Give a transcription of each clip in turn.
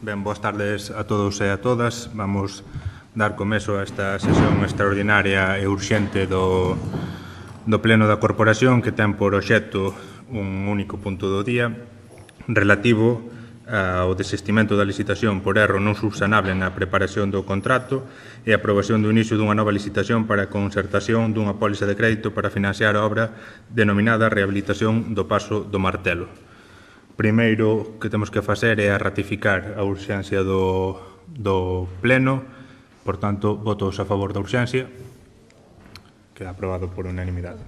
Ben, boas tardes a todos e a todas. Vamos dar comezo a esta sesión extraordinaria e urxente do Pleno da Corporación, que ten por obxecto un único punto do día relativo ao desistimento da licitación por erro non subsanable na preparación do contrato e a aprobación do inicio dunha nova licitación para a concertación dunha póliza de crédito para financiar a obra denominada Rehabilitación do Paso do Martelo. Primeiro que temos que facer é ratificar a urxencia do Pleno, por tanto, votos a favor da urxencia. Queda aprobado por unanimidade.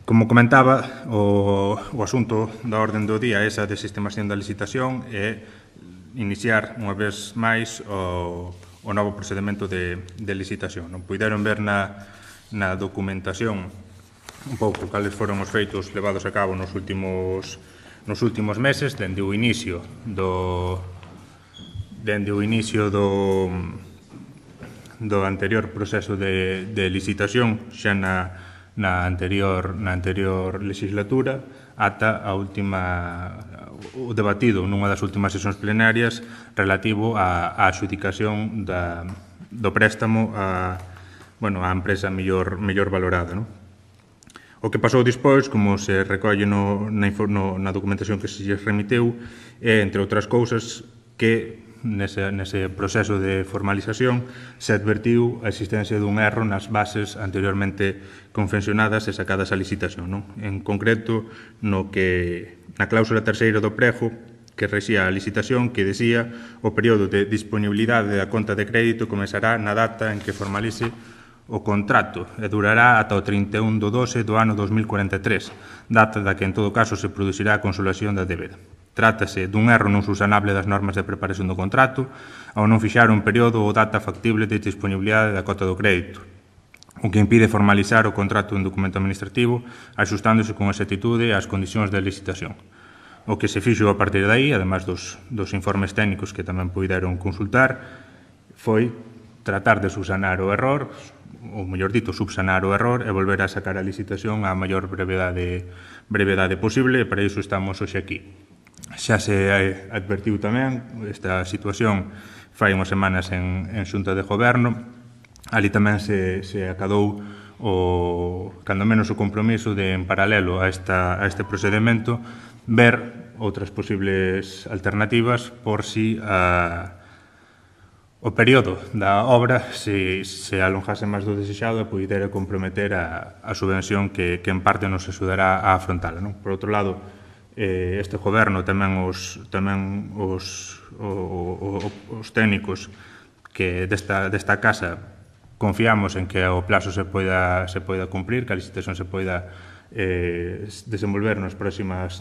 Como comentaba, o asunto da orden do día é esa desestimación da licitación e iniciar unha vez máis o novo procedimento de licitación. Non puideron ver na documentación un pouco cales foron os feitos levados a cabo nos últimos meses, dende o inicio do anterior proceso de licitación xa na anterior legislatura ata o debatido nunha das últimas sesións plenarias relativo á adxudicación do préstamo á empresa mellor valorada, non? O que pasou despois, como se recolle na documentación que se lles remiteu, é, entre outras cousas, que nese proceso de formalización se advertiu a existencia dun erro nas bases anteriormente confeccionadas e sacadas á licitación, non? En concreto, na cláusula terceira do prego que rexía a licitación, que decía o período de disponibilidade da conta de crédito comezará na data en que formalice o contrato e durará ata o 31 de 12 do ano 2043, data da que en todo caso se producirá a consolidación da débeda. Trátase dun erro non subsanable das normas de preparación do contrato ao non fixar un período ou data factible de disponibilidade da cota do crédito, o que impide formalizar o contrato en documento administrativo axustándose con exactitude ás condicións de licitación. O que se fixo a partir de aí, además dos informes técnicos que tamén puideron consultar, foi tratar de subsanar o error, ou mellor dito, subsanar o error e volver a sacar a licitación a maior brevedade posible, e para iso estamos hoxe aquí. Xa se advertiu tamén esta situación fai unhas semanas en Xunta de Goberno. Ali tamén se acadou cando menos o compromiso de, en paralelo a este procedimento, ver outras posibles alternativas por si o período da obra se alongase máis do desexado e pudera comprometer a subvención que en parte nos axudará a afrontala, non? Por outro lado, este goberno tamén os técnicos que desta casa confiamos en que o plazo se poida cumprir, que a licitación se poida desenvolver nas próximas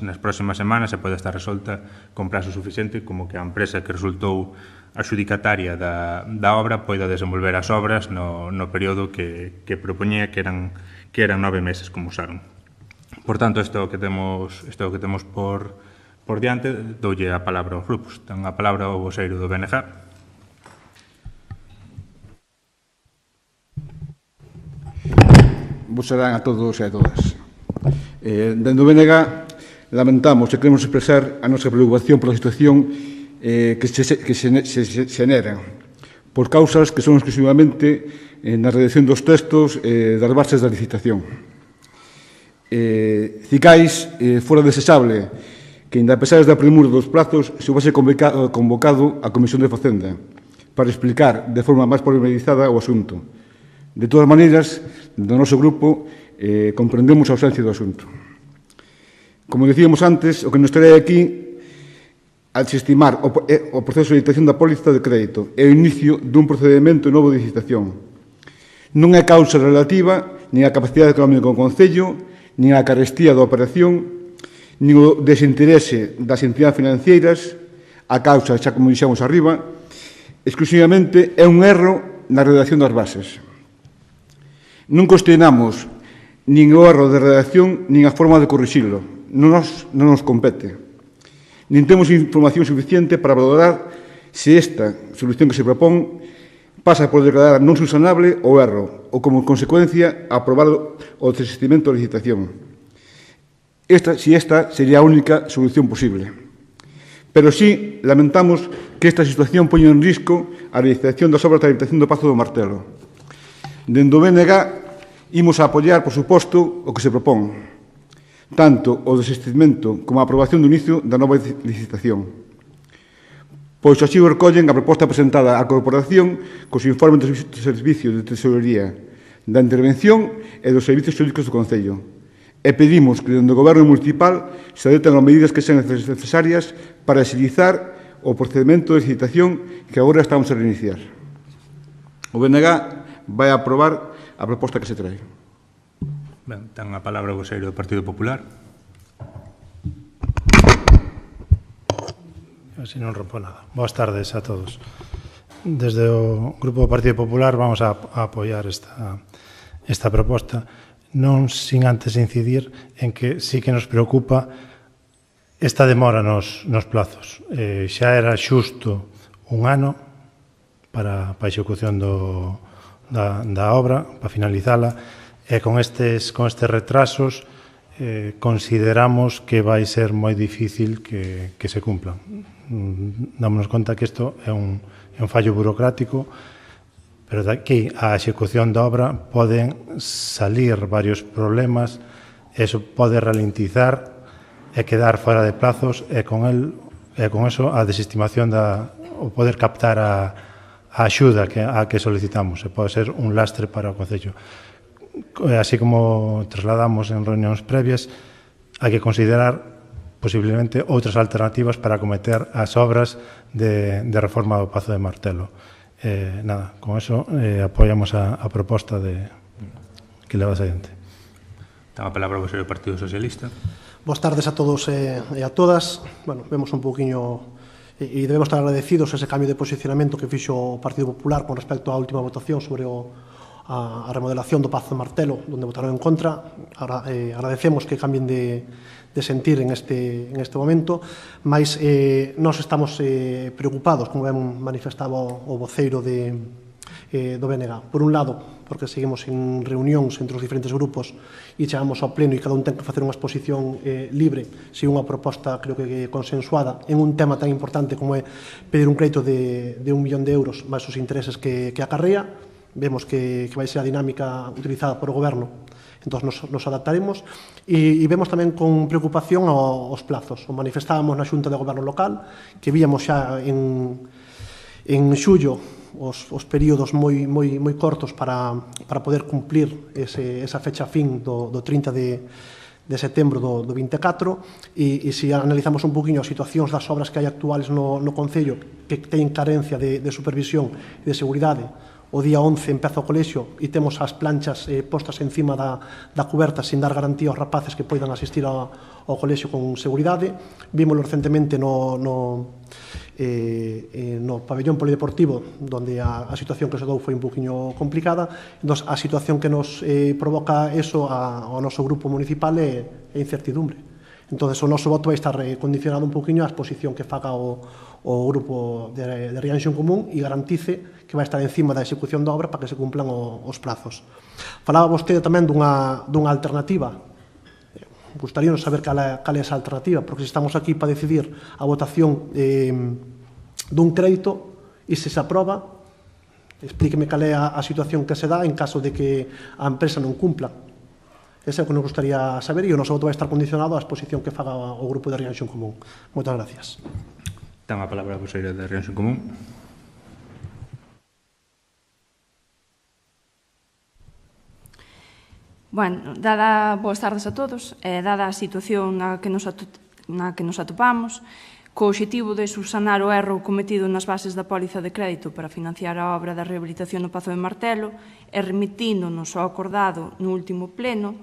semanas e poida estar resolta con plazo suficiente como que a empresa que resultou adxudicataria da obra poida desenvolver as obras no período que propoñía, que eran 9 meses, como usaron. Por tanto, isto é o que temos por diante. Doulle a palabra aos grupos. Ten a palabra o voceiro do BNG. Vos serán a todos e a todas. Dende o BNG lamentamos e queremos expresar a nosa preocupación pola situación que se xeneran por causas que son exclusivamente na redacción dos textos das bases da licitación. Cicais fora desexable que, ainda a pesar da premura dos plazos, se houvese convocado a Comisión de Facenda para explicar de forma máis pormenorizada o asunto. De todas maneiras, do noso grupo comprendemos a ausencia do asunto. Como dicíamos antes, o que nos trae aquí al desestimar o proceso de licitación da póliza de crédito e o inicio dun procedimento novo de licitación. Non é causa relativa nin a capacidade económica do Concello, nin a carestía da operación, nin o desinterese das entidades financeiras, a causa, xa como dixemos arriba, exclusivamente é un erro na redacción das bases. Non cuestionamos nin o erro de redacción nin a forma de corrixilo, non nos compete. Nin temos información suficiente para valorar se esta solución que se propón pasa por declarar non subsanable o erro ou, como consecuencia, aprobar o desistimento da licitación. Si esta sería a única solución posible. Pero sí lamentamos que esta situación poña en risco a realización das obras de rehabilitación do Pazo do Martelo. Dende o BNG imos a apoiar, por suposto, o que se propón, tanto o desistimento como a aprobación do inicio da nova licitación. Pois así o recollen a proposta presentada á Corporación cos informes do Servicio de Tesorería, da Intervención e dos Servicios Xurídicos do Concello. E pedimos que, dende o Goberno Municipal, se adopten as medidas que sean necesarias para agilizar o procedimento de licitación que agora estamos a reiniciar. O BNG vai aprobar a proposta que se trae. Ben, ten a palabra o voceiro do Partido Popular. Así non rompo nada. Boas tardes a todos. Desde o Grupo do Partido Popular vamos a apoiar esta proposta, non sin antes incidir en que sí que nos preocupa esta demora nos plazos. Xa era xusto un ano para a execución da obra, para finalizala, e con estes retrasos consideramos que vai ser moi difícil que se cumplan. Dámonos conta que isto é un fallo burocrático, pero daqui a execución da obra poden salir varios problemas, eso pode ralentizar e quedar fora de plazos e con eso a desestimación o poder captar a axuda a que solicitamos, e pode ser un lastre para o Concello. Así como trasladamos en reunións previas, hai que considerar posiblemente outras alternativas para acometer as obras de reforma do Pazo de Martelo. Nada, con eso apoiamos a proposta que levas adiante. Ten a palabra o voceiro do Partido Socialista. Boas tardes a todos e a todas. Bueno, vemos un poquinho e debemos estar agradecidos a ese cambio de posicionamento que fixo o Partido Popular con respecto á última votación sobre a remodelación do Pazo de Martelo, onde votaron en contra. Agradecemos que cambien de sentir en este momento, mas nós estamos preocupados, como ben manifestaba o voceiro do BNG. Por un lado, porque seguimos en reunións entre os diferentes grupos e chegamos ao pleno e cada un ten que facer unha exposición libre, se unha proposta, creo que consensuada, en un tema tan importante como é pedir un crédito de 1 millón de euros máis os intereses que acarrea. Vemos que vai ser a dinámica utilizada por o Goberno, entón nos adaptaremos, e vemos tamén con preocupación os plazos. O manifestábamos na Xunta de Goberno Local, que víamos xa en xullo os períodos moi cortos para poder cumplir esa fecha fin do 30 de setembro do 24, e se analizamos un poquinho as situacións das obras que hai actuales no Concello, que teñen carencia de supervisión e de seguridade. O día 11 empeza o colexio e temos as planchas postas encima da cuberta sin dar garantía aos rapaces que poidan asistir ao colexio con seguridade. Vímoslo recentemente no pabellón polideportivo, onde a situación que se dou foi un poquinho complicada. Entón, a situación que nos provoca eso ao noso grupo municipal é incertidumbre. Entón, o noso voto vai estar condicionado un poquinho á exposición que faga o grupo de Rianxo en Común e garantice que vai estar encima da execución da obra para que se cumplan os plazos. Falaba vostede tamén dunha alternativa. Gustaríanos saber cal é esa alternativa, porque se estamos aquí para decidir a votación dun crédito e se aproba, explíqueme cal é a situación que se dá en caso de que a empresa non cumpla. Ese é o que nos gustaría saber, e o noso voto vai estar condicionado á exposición que faga o grupo de Rianxo en Común. Moitas gracias. Ten a palabra a voceira de Rianxo en Común. Bueno, boas tardes a todos, dada a situación na que nos atopamos, co obxectivo de subsanar o erro cometido nas bases da póliza de crédito para financiar a obra da rehabilitación do Pazo de Martelo e remitíndonos ao acordado no último pleno,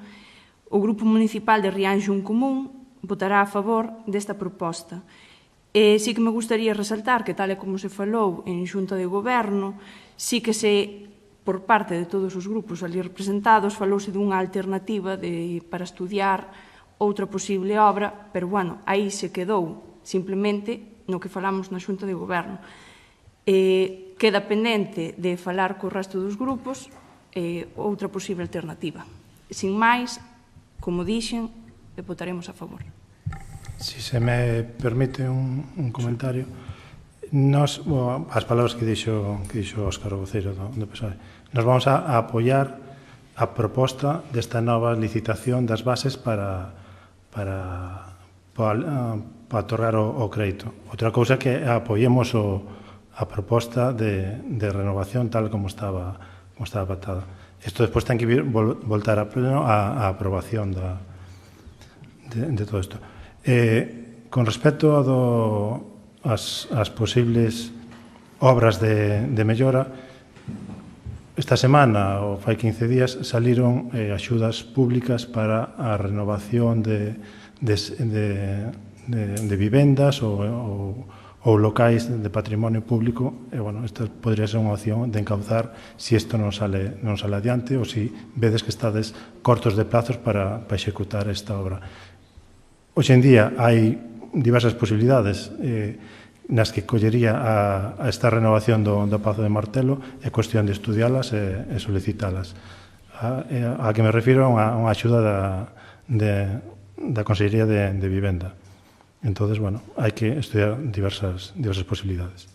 o Grupo Municipal de Rianxo en Común votará a favor desta proposta. E sí que me gustaría resaltar que, tal e como se falou en Xunta de Goberno, sí que por parte de todos os grupos ali representados, falouse dunha alternativa para estudiar outra posible obra, pero, bueno, aí se quedou simplemente no que falamos na Xunta de Goberno. Queda pendente de falar co resto dos grupos outra posible alternativa. Sin máis, como dixen, votaremos a favor. Si se me permite un comentario, as palabras que dixo Óscar, o voceiro do PSOE, nos vamos a apoiar a proposta desta nova licitación das bases para otorgar o crédito. Outra cousa que apoiemos a proposta de renovación tal como estaba pactada. Isto despois ten que voltar a pleno a aprobación de todo isto. Con respecto ás posibles obras de mellora, esta semana, ou fai 15 días, saliron axudas públicas para a renovación de vivendas ou locais de patrimonio público. E, bueno, esta podría ser unha opción de encauzar se isto non sale adiante ou se vedes que estades cortos de plazos para executar esta obra. Hoxe en día hai diversas posibilidades nas que collería a esta renovación do Pazo de Martelo. É cuestión de estudialas e solicitalas. A que me refiro a unha axuda da Consellería de Vivenda. Entonces, bueno, hai que estudiar diversas posibilidades.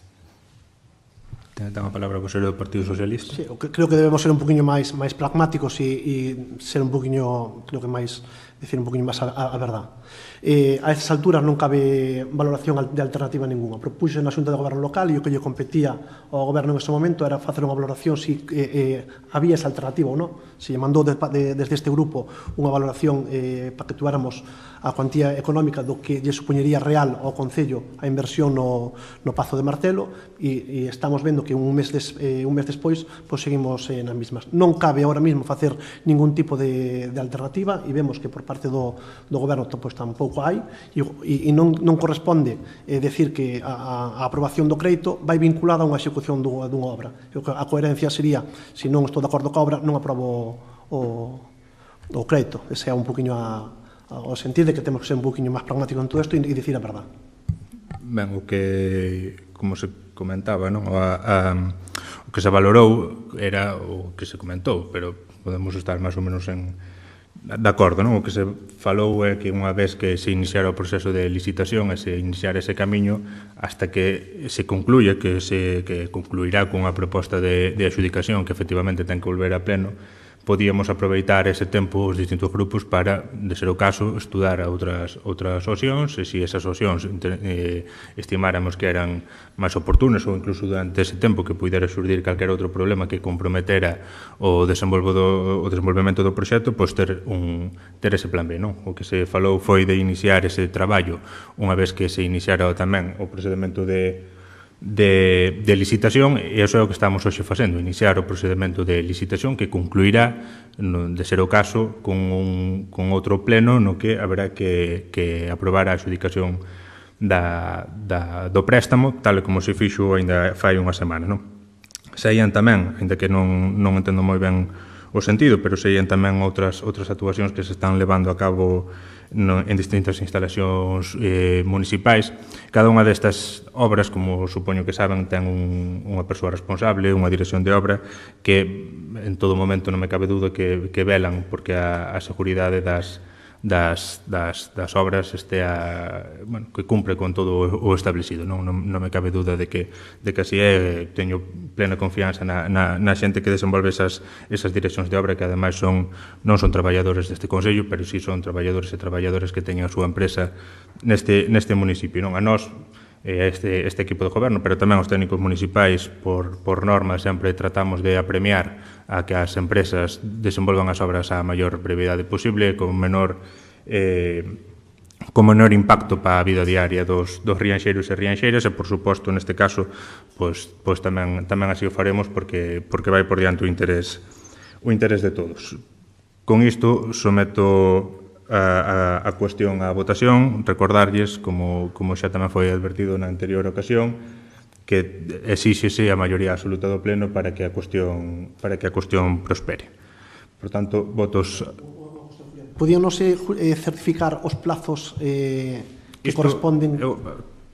Ten a palabra o conselleiro do Partido Socialista. Sí, creo que debemos ser un poquinho máis pragmáticos e ser un poquinho, creo que máis, decir un poquinho máis a verdad. A estas alturas non cabe valoración de alternativa ninguna. Propuxe na Xunta de Goberno Local e o que lle competía ao Goberno en ese momento era facer unha valoración se había esa alternativa ou non. Se lle mandou desde este grupo unha valoración para que tuáramos a cuantía económica do que lle supoñería real ao Concello a inversión no Pazo de Martelo e estamos vendo que un mes despois pois seguimos nas mismas. Non cabe ahora mesmo facer ningún tipo de alternativa e vemos que por parte do Goberno pois tampouco hai e non corresponde decir que a aprobación do crédito vai vinculada a unha execución dunha obra. A coherencia sería, se non estou de acordo coa obra, non aprobo o crédito. Ese é un poquinho o sentido de que temos que ser un poquinho máis pragmático en todo isto e dicir a verdade. Ben, o que, como se comentaba, non? O que se valorou era o que se comentou, pero podemos estar máis ou menos de acordo, non? O que se falou é que unha vez que se iniciara o proceso de licitación e se iniciara ese camiño hasta que se concluya, que concluirá cunha proposta de adxudicación que efectivamente ten que volver a pleno, podíamos aproveitar ese tempo os distintos grupos para, de ser o caso, estudar outras opcións e se esas opcións estimáramos que eran máis oportunas ou incluso durante ese tempo que pudera xurdir calquer outro problema que comprometera o desenvolvemento do proxecto, pois ter ese plan B, non? O que se falou foi de iniciar ese traballo unha vez que se iniciara tamén o procedimento de licitación, e iso é o que estamos hoxe facendo, iniciar o procedimento de licitación que concluirá, de ser o caso, con outro pleno no que haberá que aprobar a adxudicación do préstamo, tal como se fixo ainda fai unha semana, non? Saían tamén, ainda que non entendo moi ben o sentido, pero saían tamén outras actuacións que se están levando a cabo en distintas instalacións municipais. Cada unha destas obras, como supoño que saben, ten unha persoa responsable, unha dirección de obra, que en todo momento non me cabe duda que velan porque a seguridade das obras que cumpre con todo o establecido. Non me cabe duda de que así é. Teño plena confianza na xente que desenvolve esas direccións de obra, que ademais non son traballadores deste Consello, pero sí son traballadores e traballadoras que teñen a súa empresa neste municipio. A nós, este equipo de goberno, pero tamén os técnicos municipais, por norma, sempre tratamos de apremiar a que as empresas desenvolvan as obras a maior brevidade posible, con menor impacto para a vida diaria dos rianxeiros e rianxeiras, e, por suposto, neste caso, pois tamén así o faremos porque vai por diante o interés de todos. Con isto, someto a cuestión á votación, recordarlles, como xa tamén foi advertido na anterior ocasión, que exíxese a maioría absoluta do pleno para que a cuestión prospere. Por tanto, votos... Podíanos certificar os plazos que corresponden...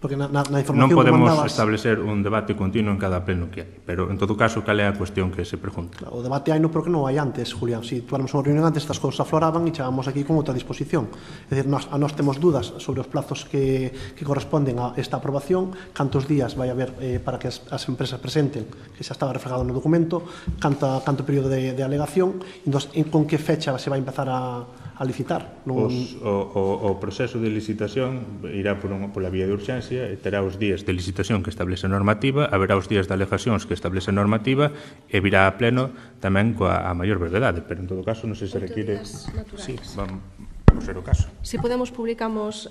Porque na información Non que podemos mandabas... establecer un debate continuo en cada pleno que hai, pero en todo caso, cal é a cuestión que se pregunta? O debate hai no porque non hai antes, Julián. Si tuáramos unha reunión antes, estas cousas afloraban e chegábamos aquí con outra disposición. É dicir, a nós temos dudas sobre os plazos que corresponden a esta aprobación, cantos días vai haber para que as empresas presenten, que xa estaba reflejado no documento, canto período de alegación, e con que fecha se vai empezar a licitar. O proceso de licitación irá pola vía de urxencia e terá os días de licitación que establece a normativa, haberá os días de alegacións que establece a normativa e virá a pleno tamén coa maior brevedade, pero en todo caso non sei se require... Sí, vamos ser o caso. Si podemos, publicamos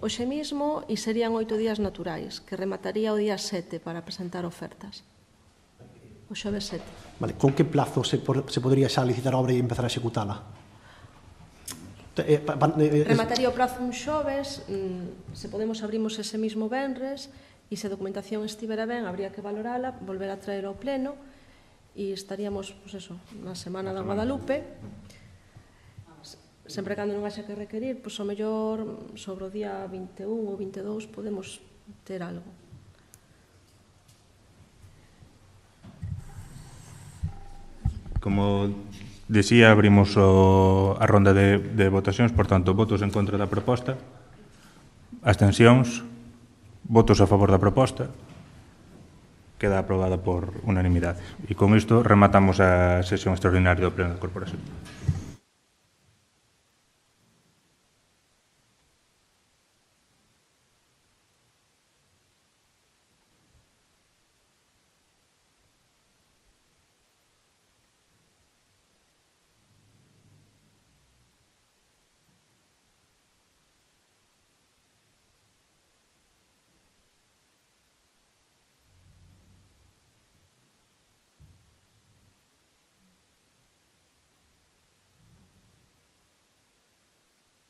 hoxe mismo e serían 8 días naturais, que remataría o día 7 para presentar ofertas. O xoves 7. Vale, con que plazo se podería xa licitar a obra e empezar a executala? Remataría o prazo un xoves, se podemos abrimos ese mismo venres e se a documentación estivera ben, habría que valorala, volver a traer ao pleno e estaríamos, pois eso, na Semana da Guadalupe. Sempre cando non haxa que requerir, pois o mellor sobre o día 21 ou 22 podemos ter algo. Como decía, abrimos a ronda de votacións, por tanto, votos en contra da proposta, abstencións, votos a favor da proposta, queda aprobada por unanimidade. E con isto rematamos a sesión extraordinaria do Pleno da Corporación.